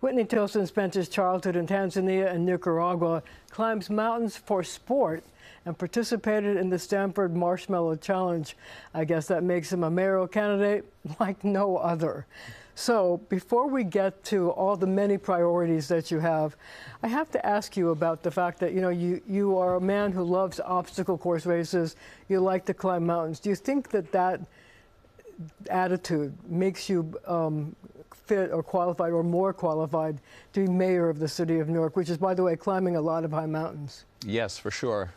Whitney Tilson spent his childhood in Tanzania and Nicaragua, climbs mountains for sport, and participated in the Stanford Marshmallow Challenge. I guess that makes him a mayoral candidate like no other. So before we get to all the many priorities that you have, I have to ask you about the fact that, you are a man who loves obstacle course races. You like to climb mountains. Do you think that that attitude makes you fit or qualified or more qualified to be mayor of the city of New York, which is, by the way, climbing a lot of high mountains? Yes, for sure.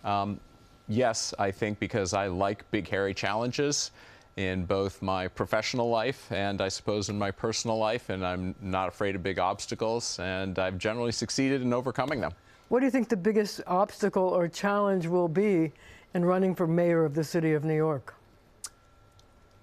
Yes, I think because I like big, hairy challenges in both my professional life and I suppose in my personal life, and I'm not afraid of big obstacles, and I've generally succeeded in overcoming them. What do you think the biggest obstacle or challenge will be in running for mayor of the city of New York?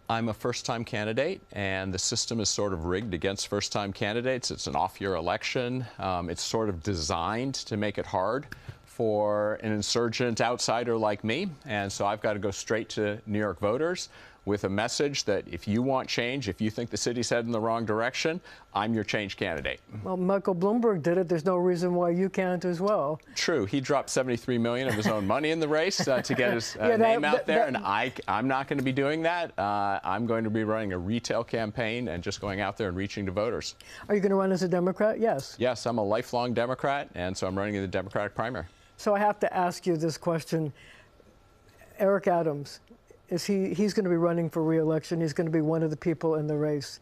I'm a first-time candidate, and the system is sort of rigged against first-time candidates. It's an off-year election. It's sort of designed to make it hard for an insurgent outsider like me, and so I've got to go straight to New York voters with a message that if you want change, if you think the city's heading in the wrong direction, I'm your change candidate. Well, Michael Bloomberg did it. There's no reason why you can't as well. True. He dropped $73 million of his own money in the race to get his name out there, and I'm not going to be doing that. I'm going to be running a retail campaign and just going out there and reaching to voters. Are you going to run as a Democrat? Yes. Yes, I'm a lifelong Democrat, and so I'm running in the Democratic primary. So I have to ask you this question. Eric Adams, he's going to be running for re-election. He's going to be one of the people in the race.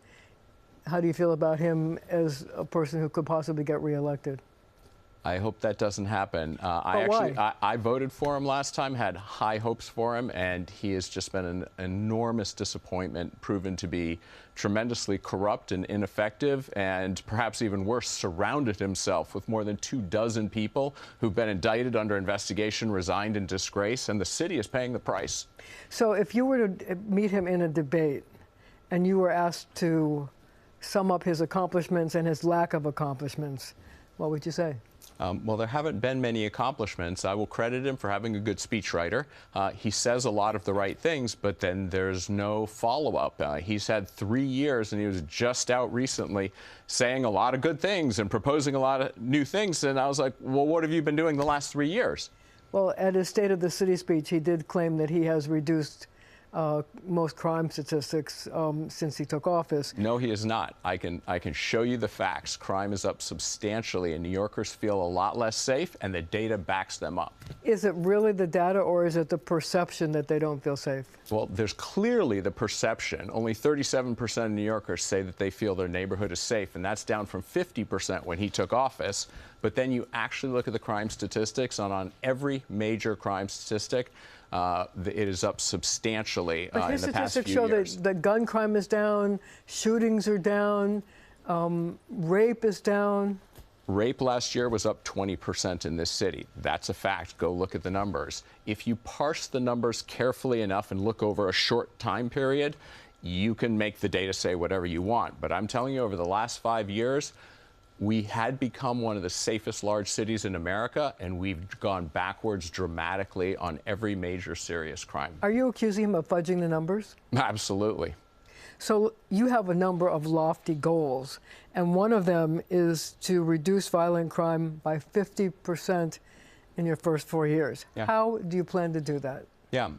How do you feel about him as a person who could possibly get re-elected? I hope that doesn't happen. I voted for him last time, had high hopes for him, and he has just been an enormous disappointment, proven to be tremendously corrupt and ineffective, and perhaps even worse, surrounded himself with more than 24 people who've been indicted under investigation, resigned in disgrace, and the city is paying the price. So if you were to meet him in a debate and you were asked to sum up his accomplishments and his lack of accomplishments, what would you say? Well, there haven't been many accomplishments. I will credit him for having a good speechwriter. He says a lot of the right things, but then there's no follow-up. He's had 3 years, and he was just out recently saying a lot of good things and proposing a lot of new things. And I was like, well, what have you been doing the last 3 years? Well, at his State of the City speech, he did claim that he has reduced most crime statistics since he took office. No, he is not. I can show you the facts. Crime is up substantially, and New Yorkers feel a lot less safe, and the data backs them up. Is it really the data, or is it the perception that they don't feel safe? Well, there's clearly the perception. Only 37% of New Yorkers say that they feel their neighborhood is safe, and that's down from 50% when he took office. But then you actually look at the crime statistics, and on every major crime statistic, it is up substantially in the past few years. But his statistics show that gun crime is down, shootings are down, rape is down. Rape last year was up 20% in this city. That's a fact. Go look at the numbers. If you parse the numbers carefully enough and look over a short time period, you can make the data say whatever you want. But I'm telling you, over the last 5 years, we had become one of the safest large cities in America, and we've gone backwards dramatically on every major serious crime. Are you accusing him of fudging the numbers? Absolutely. So you have a number of lofty goals, and one of them is to reduce violent crime by 50% in your first 4 years. Yeah. How do you plan to do that? Yeah,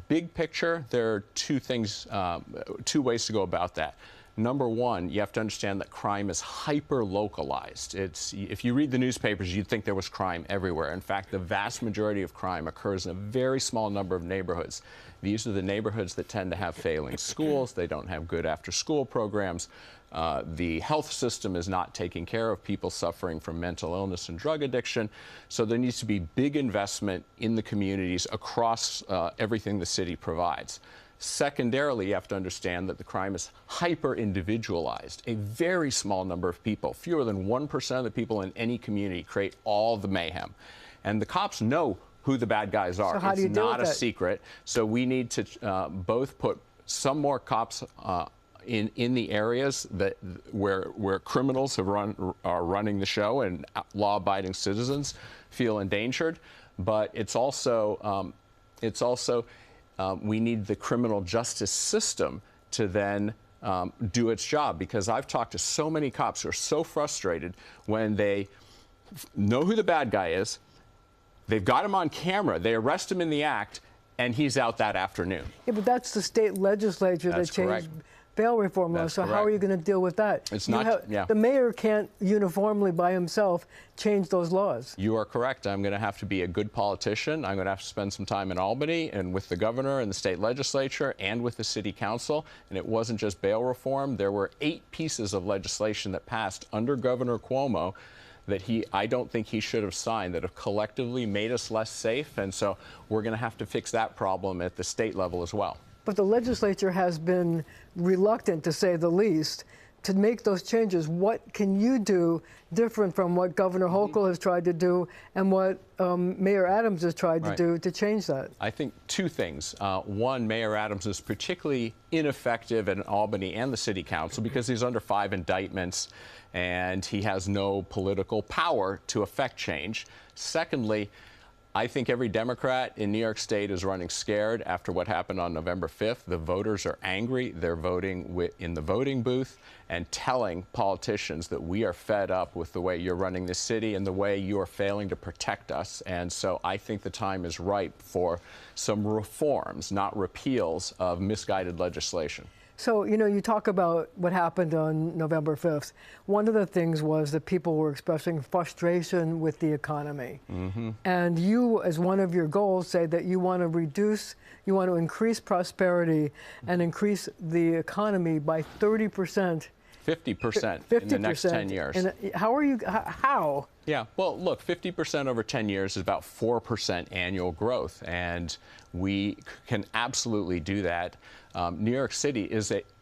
big picture, there are two ways to go about that. Number one, you have to understand that crime is hyper-localized. If you read the newspapers, you'd think there was crime everywhere. In fact, the vast majority of crime occurs in a very small number of neighborhoods. These are the neighborhoods that tend to have failing schools. They don't have good after-school programs. The health system is not taking care of people suffering from mental illness and drug addiction. So there needs to be big investment in the communities across everything the city provides. Secondarily, you have to understand that the crime is hyper-individualized. A very small number of people, fewer than 1% of the people in any community, create all the mayhem. And the cops know who the bad guys are. So how do you deal with that? It's not a secret. So we need to both put some more cops in the areas where criminals are running the show and law-abiding citizens feel endangered. But it's also we need the criminal justice system to then do its job, because I've talked to so many cops who are so frustrated when they know who the bad guy is, they've got him on camera, they arrest him in the act, and he's out that afternoon. Yeah, but that's the state legislature that changed correct. bail reform law. So how are you going to deal with that? It's not. The mayor can't uniformly by himself change those laws. You are correct. I'm going to have to be a good politician. I'm going to have to spend some time in Albany and with the governor and the state legislature and with the city council. And it wasn't just bail reform. There were 8 pieces of legislation that passed under Governor Cuomo that I don't think he should have signed, that have collectively made us less safe. And so we're going to have to fix that problem at the state level as well. But the legislature has been reluctant, to say the least, to make those changes. What can you do different from what Governor Hochul has tried to do and what Mayor Adams has tried to do to change that? I think 2 things. One, Mayor Adams is particularly ineffective in Albany and the city council because he's under 5 indictments and he has no political power to affect change. Secondly, I think every Democrat in New York State is running scared after what happened on November 5th. The voters are angry. They're voting in the voting booth and telling politicians that we are fed up with the way you're running the city and the way you are failing to protect us. And so I think the time is ripe for some reforms, not repeals of misguided legislation. So, you know, you talk about what happened on November 5th. One of the things was that people were expressing frustration with the economy. And you, as one of your goals, say that you want to increase prosperity and increase the economy by 30%. 50% in the next 10 years. And how? Yeah, well, look, 50% over 10 years is about 4% annual growth, and we can absolutely do that. New York City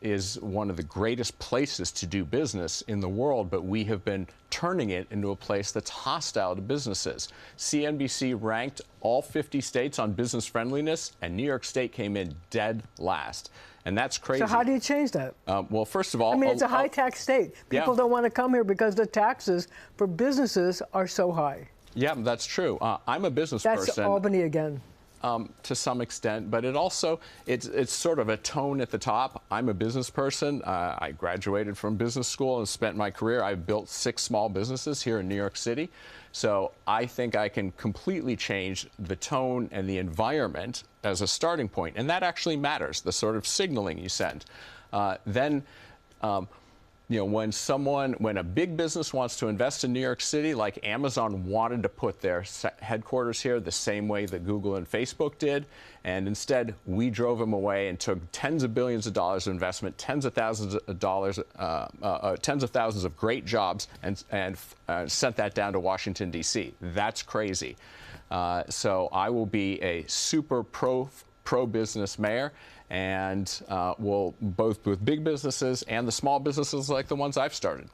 is one of the greatest places to do business in the world, but we have been turning it into a place that's hostile to businesses. CNBC ranked all 50 states on business friendliness, and New York State came in dead last. And that's crazy. So how do you change that? Well, first of all, I mean, it's a high-tax state. People don't want to come here because the taxes for businesses are so high. Yeah, that's true. I'm a business person. That's Albany again. To some extent, but it's sort of a tone at the top. I'm a business person. I graduated from business school and spent my career. I've built 6 small businesses here in New York City. So I think I can completely change the tone and the environment as a starting point. And that actually matters, the sort of signaling you send. You know, when a big business wants to invest in New York City, like Amazon wanted to put their headquarters here the same way that Google and Facebook did, and instead we drove them away and took tens of billions of dollars of investment, tens of thousands of great jobs, and sent that down to Washington, D.C. That's crazy. So I will be a super pro-business mayor, and will both with big businesses and the small businesses like the ones I've started.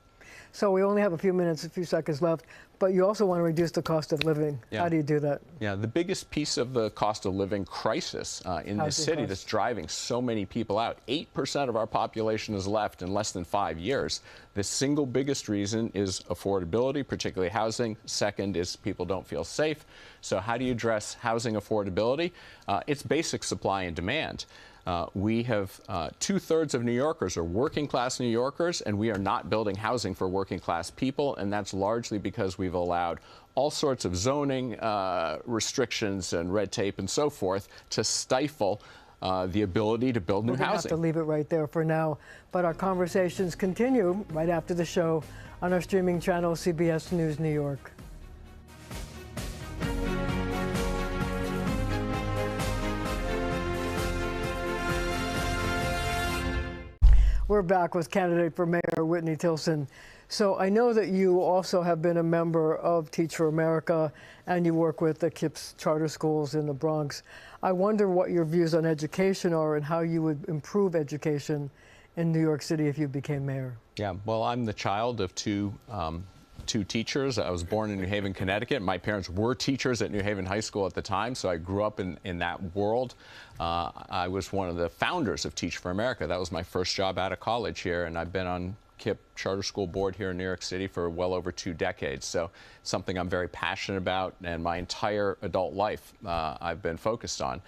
So we only have a few seconds left, but you also want to reduce the cost of living. Yeah. How do you do that? Yeah, the biggest piece of the cost of living crisis in this city that's driving so many people out, 8% of our population is left in less than 5 years. The single biggest reason is affordability, particularly housing. Second is people don't feel safe. So how do you address housing affordability? It's basic supply and demand. We have 2/3 of New Yorkers are working class New Yorkers, and we are not building housing for working class people, and that's largely because we've allowed all sorts of zoning restrictions and red tape and so forth to stifle the ability to build new housing. We'll have to leave it right there for now, but our conversations continue right after the show on our streaming channel, CBS News New York. We're back with candidate for mayor Whitney Tilson. So I know that you also have been a member of Teach for America and you work with the KIPS charter schools in the Bronx. I wonder what your views on education are and how you would improve education in New York City if you became mayor. Yeah, well, I'm the child of two teachers. I was born in New Haven, Connecticut. My parents were teachers at New Haven High School at the time, so I grew up in that world. I was one of the founders of Teach for America. That was my first job out of college here, and I've been on KIPP Charter School Board here in New York City for well over 2 decades. So it's something I'm very passionate about, and my entire adult life I've been focused on.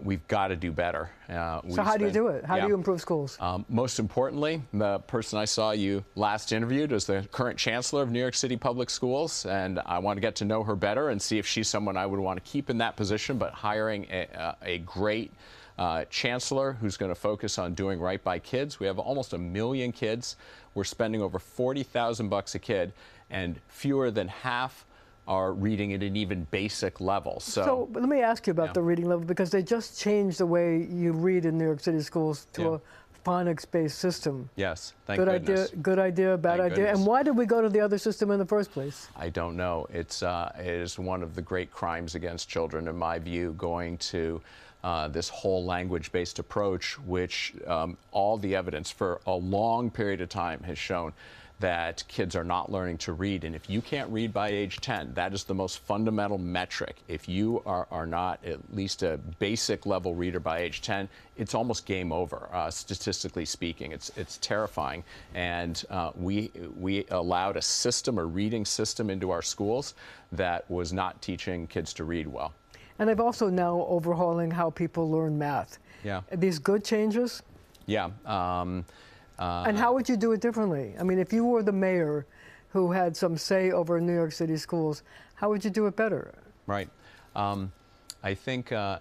we've got to do better. So how do you do it? How do you improve schools? Most importantly, the person I saw you last interviewed was the current chancellor of New York City Public Schools, and I want to get to know her better and see if she's someone I would want to keep in that position, but hiring a great chancellor who's going to focus on doing right by kids. We have almost 1 million kids. We're spending over $40,000 a kid, and fewer than half are reading at an even basic level. So let me ask you about the reading level, because they just changed the way you read in New York City schools to a phonics-based system. Yes, thank good goodness. Good idea, bad Thank idea. goodness. And why did we go to the other system in the first place? I don't know. It is one of the great crimes against children, in my view, going to this whole language-based approach, which all the evidence for a long period of time has shown that kids are not learning to read. And if you can't read by age 10, that is the most fundamental metric. If you are not at least a basic level reader by age 10, it's almost game over, statistically speaking. It's terrifying. And we allowed a system, a reading system, into our schools that was not teaching kids to read well. And they've also now overhauling how people learn math. Yeah. Are these good changes? Yeah. And how would you do it differently? I mean, if you were the mayor who had some say over New York City schools, how would you do it better? Right. I think the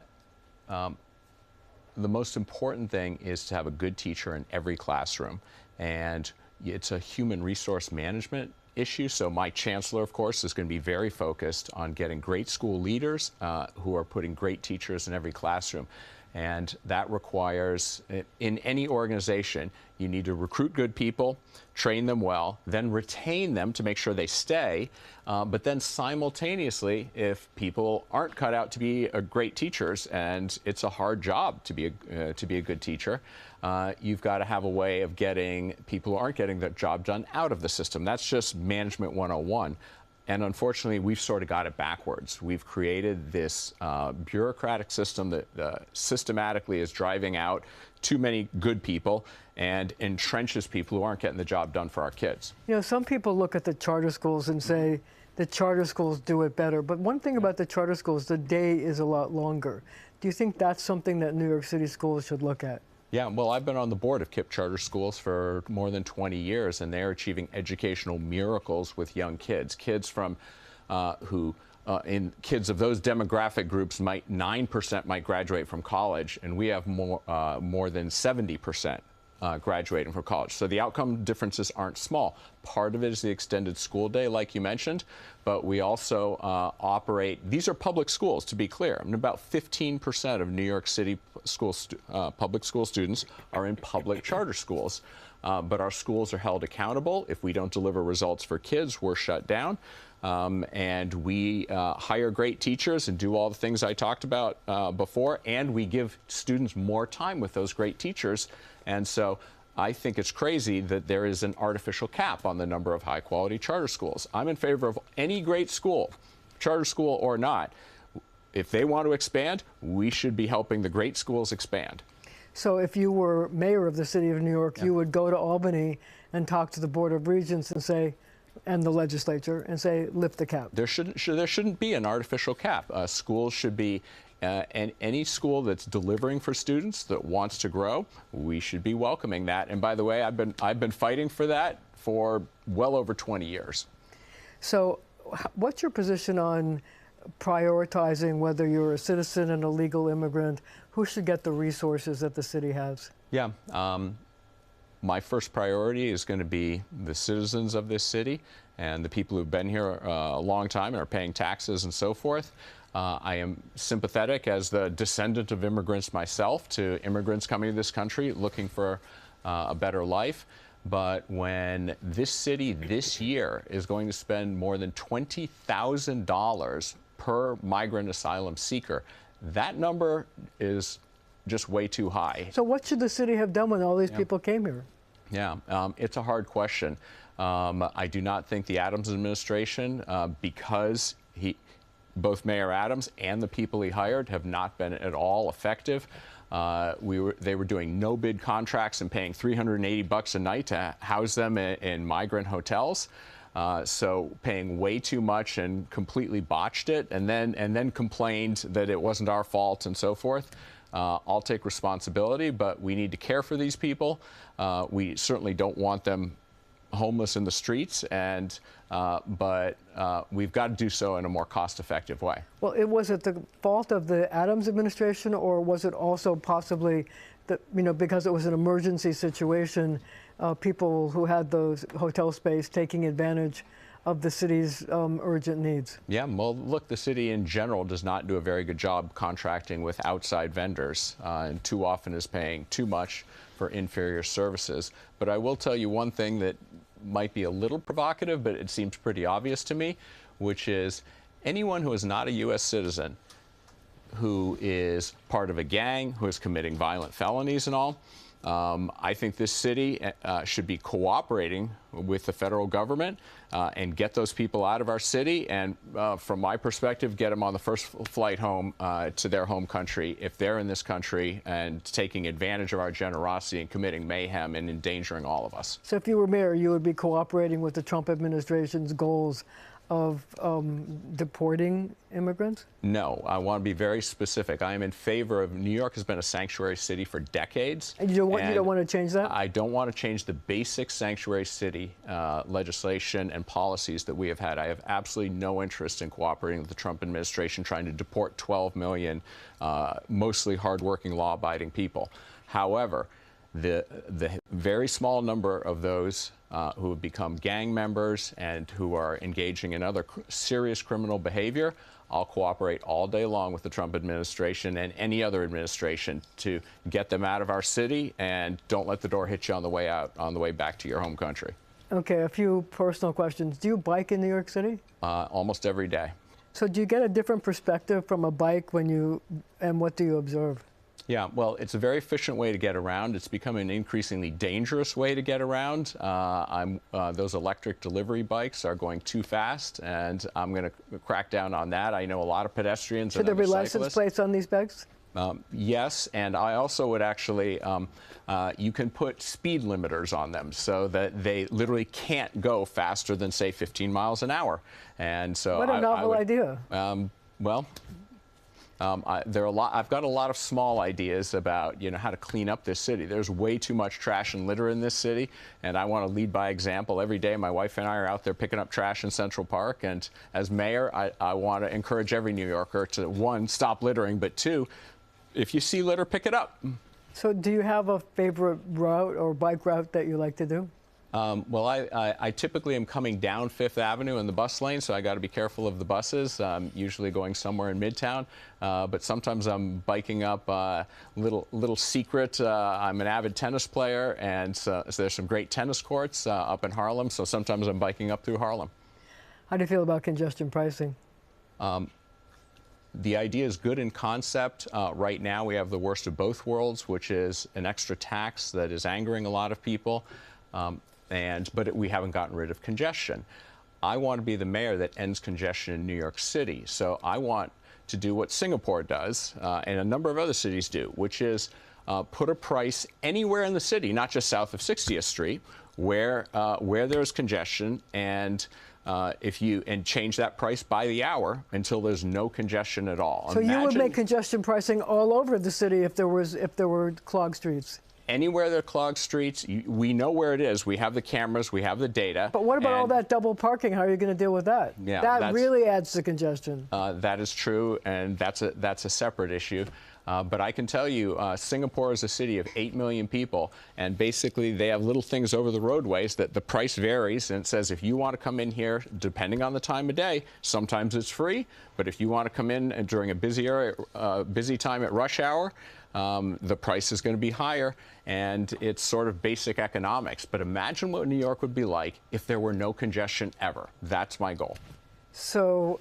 most important thing is to have a good teacher in every classroom. And it's a human resource management issue. So my chancellor, of course, is going to be very focused on getting great school leaders who are putting great teachers in every classroom. And that requires, in any organization, you need to recruit good people, train them well, then retain them to make sure they stay. But then simultaneously, if people aren't cut out to be great teachers, and it's a hard job to be a good teacher, you've got to have a way of getting people who aren't getting that job done out of the system. That's just management 101. And unfortunately, we've sort of got it backwards. We've created this bureaucratic system that systematically is driving out too many good people and entrenches people who aren't getting the job done for our kids. You know, some people look at the charter schools and say the charter schools do it better. But one thing about the charter schools, the day is a lot longer. Do you think that's something that New York City schools should look at? Yeah, well, I've been on the board of KIPP charter schools for more than 20 years, and they're achieving educational miracles with young kids. Kids from kids of those demographic groups, 9% might graduate from college, and we have more than 70% graduating from college. So the outcome differences aren't small. Part of it is the extended school day, like you mentioned, but we also operate, these are public schools, to be clear. I mean, about 15% of New York City public school students are in public charter schools. But our schools are held accountable. If we don't deliver results for kids, we're shut down. And we hire great teachers and do all the things I talked about before, and we give students more time with those great teachers. And so I think it's crazy that there is an artificial cap on the number of high-quality charter schools. I'm in favor of any great school, charter school or not. If they want to expand, we should be helping the great schools expand. So if you were mayor of the city of New York, you would go to Albany and talk to the Board of Regents and say, and the legislature, and say, lift the cap. There shouldn't be an artificial cap. Schools should be, and any school that's delivering for students that wants to grow, we should be welcoming that. And by the way, I've been fighting for that for well over 20 years. So what's your position on prioritizing whether you're a citizen and a legal immigrant? Who should get the resources that the city has? Yeah. My first priority is going to be the citizens of this city and the people who've been here a long time and are paying taxes and so forth. I am sympathetic as the descendant of immigrants myself to immigrants coming to this country looking for a better life. But when this city this year is going to spend more than $20,000 per migrant asylum seeker, that number is just way too high. So what should the city have done when all these people came here? Yeah, it's a hard question. I do not think the Adams administration, because both Mayor Adams and the people he hired have not been at all effective. They were doing no-bid contracts and paying $380 a night to house them in migrant hotels. So paying way too much and completely botched it, and then complained that it wasn't our fault and so forth. I'll take responsibility, but we need to care for these people. We certainly don't want them homeless in the streets, but we've got to do so in a more cost-effective way. Well, was it the fault of the Adams administration, or was it also possibly that, because it was an emergency situation, people who had those hotel space taking advantage of the city's urgent needs? Yeah, well, look, the city in general does not do a very good job contracting with outside vendors, and too often is paying too much for inferior services. But I will tell you one thing that might be a little provocative, but it seems pretty obvious to me, which is anyone who is not a U.S. citizen, who is part of a gang, who is committing violent felonies and all, I think this city should be cooperating with the federal government and get those people out of our city, and from my perspective, get them on the first flight home to their home country if they're in this country and taking advantage of our generosity and committing mayhem and endangering all of us. So if you were mayor, you would be cooperating with the Trump administration's goals of deporting immigrants? No, I want to be very specific. I am in favor of, New York has been a sanctuary city for decades. And you don't want to change that? I don't want to change the basic sanctuary city legislation and policies that we have had. I have absolutely no interest in cooperating with the Trump administration trying to deport 12 million mostly hardworking, law-abiding people. However, the very small number of those who have become gang members and who are engaging in other serious criminal behavior, I'll cooperate all day long with the Trump administration and any other administration to get them out of our city, and don't let the door hit you on the way out, on the way back to your home country. Okay, a few personal questions. Do you bike in New York City? Almost every day. So do you get a different perspective from a bike and what do you observe? Yeah, well, it's a very efficient way to get around. It's become an increasingly dangerous way to get around. Those electric delivery bikes are going too fast, and I'm going to crack down on that. I know a lot of pedestrians and other cyclists. Should there be license plates on these bikes? Yes, and I also would actually, you can put speed limiters on them so that they literally can't go faster than, say, 15 miles an hour. And so what a novel idea. I've got a lot of small ideas about, how to clean up this city. There's way too much trash and litter in this city, and I want to lead by example. Every day, my wife and I are out there picking up trash in Central Park, and as mayor, I want to encourage every New Yorker to, one, stop littering, but two, if you see litter, pick it up. So do you have a favorite route or bike route that you like to do? Well, I typically am coming down Fifth Avenue in the bus lane, so I got to be careful of the buses. I'm usually going somewhere in Midtown, but sometimes I'm biking up. Little secret, I'm an avid tennis player, and so there's some great tennis courts up in Harlem, so sometimes I'm biking up through Harlem. How do you feel about congestion pricing? The idea is good in concept. Right now, we have the worst of both worlds, which is an extra tax that is angering a lot of people. But we haven't gotten rid of congestion. I want to be the mayor that ends congestion in New York City. So I want to do what Singapore does and a number of other cities do, which is put a price anywhere in the city, not just south of 60th Street, where there's congestion, and change that price by the hour until there's no congestion at all. So you would make congestion pricing all over the city if there were clogged streets? Anywhere there are clogged streets, we know where it is. We have the cameras, we have the data. But what about all that double parking? How are you going to deal with that? Yeah, that really adds to congestion. That is true, and that's a separate issue. But I can tell you, Singapore is a city of 8 million people, and basically they have little things over the roadways that the price varies, and it says if you want to come in here, depending on the time of day, sometimes it's free, but if you want to come in during a busy time at rush hour, the price is going to be higher, and it's sort of basic economics. But imagine what New York would be like if there were no congestion ever. That's my goal. So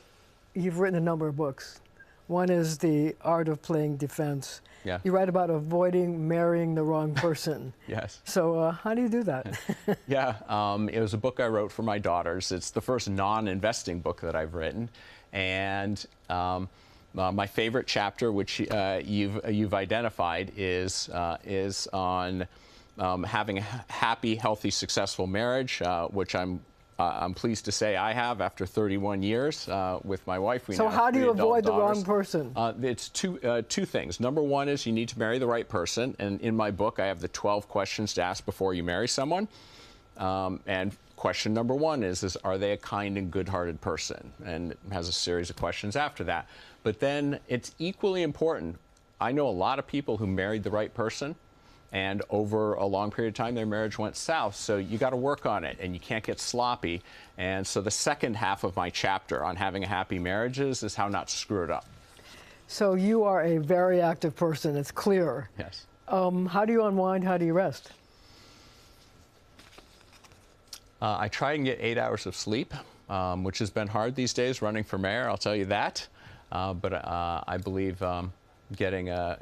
you've written a number of books. One is The Art of Playing Defense. Yeah. You write about avoiding marrying the wrong person. Yes. So how do you do that? Yeah, it was a book I wrote for my daughters. It's the first non-investing book that I've written. And my favorite chapter, which you've identified, is on having a happy, healthy, successful marriage, which I'm I'm pleased to say I have after 31 years with my wife. So how do you avoid the wrong person? It's two things. Number one is you need to marry the right person. And in my book, I have the 12 questions to ask before you marry someone. And question number one is are they a kind and good-hearted person? And it has a series of questions after that. But then it's equally important. I know a lot of people who married the right person, and over a long period of time, their marriage went south. So you got to work on it, and you can't get sloppy. And so the second half of my chapter on having a happy marriage is how not to screw it up. So you are a very active person. It's clear. Yes. How do you unwind? How do you rest? I try and get 8 hours of sleep, which has been hard these days running for mayor, I'll tell you that. But I believe getting a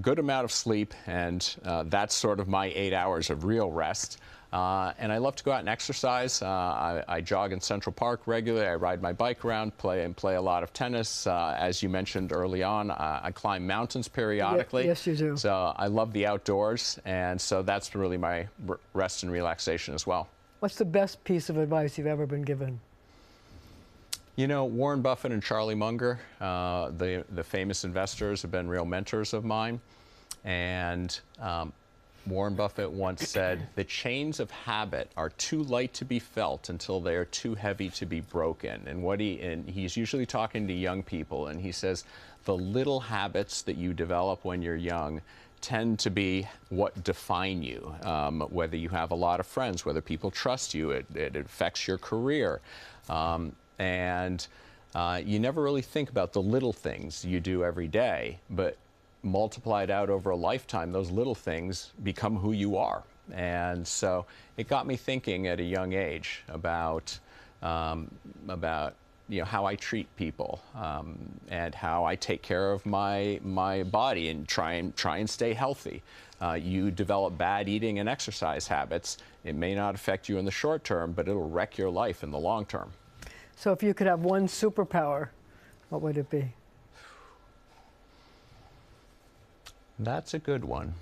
good amount of sleep, and that's sort of my 8 hours of real rest. And I love to go out and exercise. I jog in Central Park regularly. I ride my bike around, play a lot of tennis. As you mentioned early on, I climb mountains periodically. Yes, you do. So I love the outdoors, and so that's really my rest and relaxation as well. What's the best piece of advice you've ever been given? You know, Warren Buffett and Charlie Munger, the famous investors, have been real mentors of mine. And Warren Buffett once said, the chains of habit are too light to be felt until they are too heavy to be broken. And he's usually talking to young people, and he says, the little habits that you develop when you're young tend to be what define you, whether you have a lot of friends, whether people trust you, it affects your career. And you never really think about the little things you do every day, but multiplied out over a lifetime, those little things become who you are. And so it got me thinking at a young age about how I treat people, and how I take care of my body and try and stay healthy. You develop bad eating and exercise habits. It may not affect you in the short term, but it'll wreck your life in the long term. So if you could have one superpower, what would it be? That's a good one.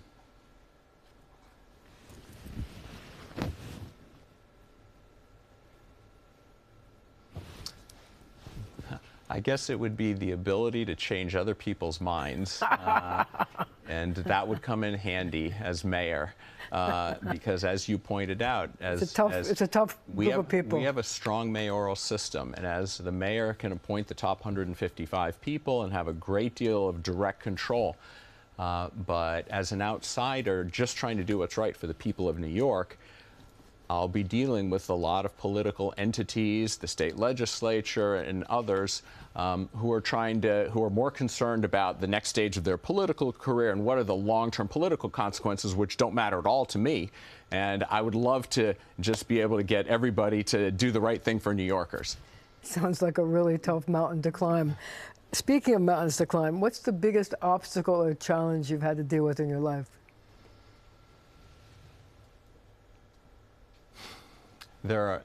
I guess it would be the ability to change other people's minds, and that would come in handy as mayor, because as you pointed out, it's a tough group of people. We have a strong mayoral system, and as the mayor can appoint the top 155 people and have a great deal of direct control, but as an outsider just trying to do what's right for the people of New York, I'll be dealing with a lot of political entities, the state legislature and others, who are more concerned about the next stage of their political career and what are the long-term political consequences, which don't matter at all to me. And I would love to just be able to get everybody to do the right thing for New Yorkers. Sounds like a really tough mountain to climb. Speaking of mountains to climb, what's the biggest obstacle or challenge you've had to deal with in your life? There are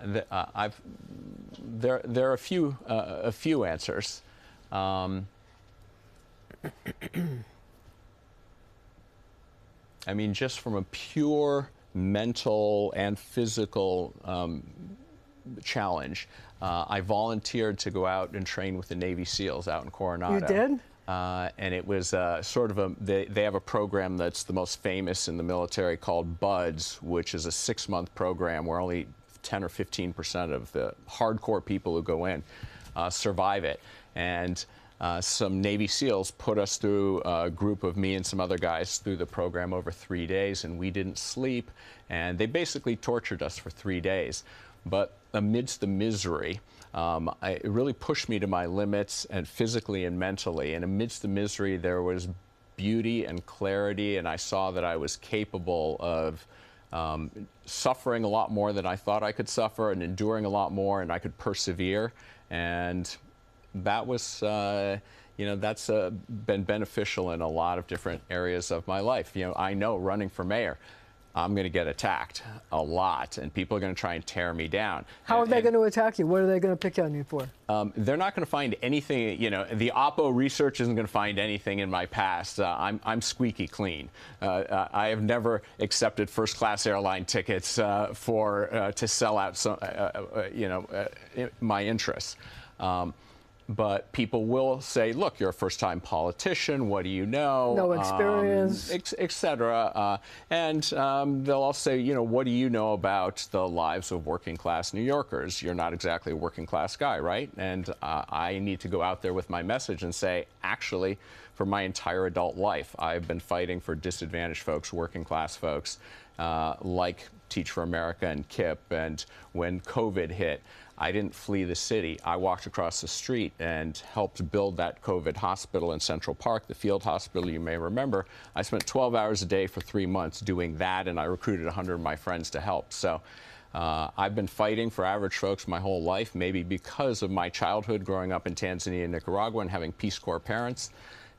a few answers. I mean, just from a pure mental and physical challenge, I volunteered to go out and train with the Navy SEALs out in Coronado. You did? And it was they have a program that's the most famous in the military called BUDS, which is a 6-month program where only 10 or 15% of the hardcore people who go in survive it. And some Navy SEALs put us through, a group of me and some other guys through the program over 3 days, and we didn't sleep. And they basically tortured us for 3 days. But amidst the misery, it really pushed me to my limits, and physically and mentally. And amidst the misery, there was beauty and clarity, and I saw that I was capable of suffering a lot more than I thought I could suffer, and enduring a lot more, and I could persevere. And that was, that's been beneficial in a lot of different areas of my life. I know running for mayor, I'm going to get attacked a lot, and people are going to try and tear me down. How are they going to attack you? What are they going to pick on you for? They're not going to find anything, you know, the Oppo research isn't going to find anything in my past. I'm squeaky clean. I have never accepted first-class airline tickets to sell out some, my interests. But people will say, look, you're a first-time politician. What do you know? No experience. Et cetera. And they'll also say, you know, what do you know about the lives of working-class New Yorkers? You're not exactly a working-class guy, right? And I need to go out there with my message and say, actually, for my entire adult life, I've been fighting for disadvantaged folks, working-class folks, like Teach for America and KIP. And when COVID hit, I didn't flee the city. I walked across the street and helped build that COVID hospital in Central Park, the field hospital you may remember. I spent 12 hours a day for 3 months doing that, and I recruited 100 of my friends to help. So I've been fighting for average folks my whole life, maybe because of my childhood growing up in Tanzania and Nicaragua and having Peace Corps parents.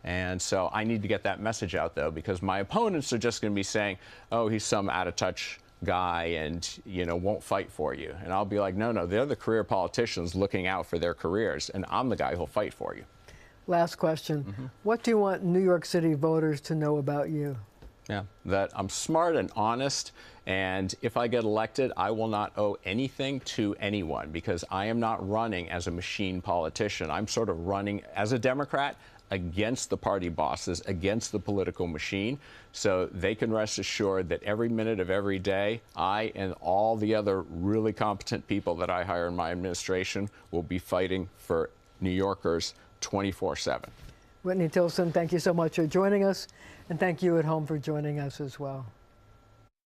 And so I need to get that message out, though, because my opponents are just going to be saying, oh, he's some out-of-touch guy and, you know, won't fight for you. And I'll be like, no, they're the career politicians looking out for their careers, and I'm the guy who'll fight for you. Last question. What do you want New York City voters to know about you? Yeah, that I'm smart and honest, and if I get elected, I will not owe anything to anyone, because I am not running as a machine politician. I'm sort of running as a Democrat against the party bosses, against the political machine, so they can rest assured that every minute of every day, I and all the other really competent people that I hire in my administration will be fighting for New Yorkers 24/7. Whitney Tilson, thank you so much for joining us, and thank you at home for joining us as well.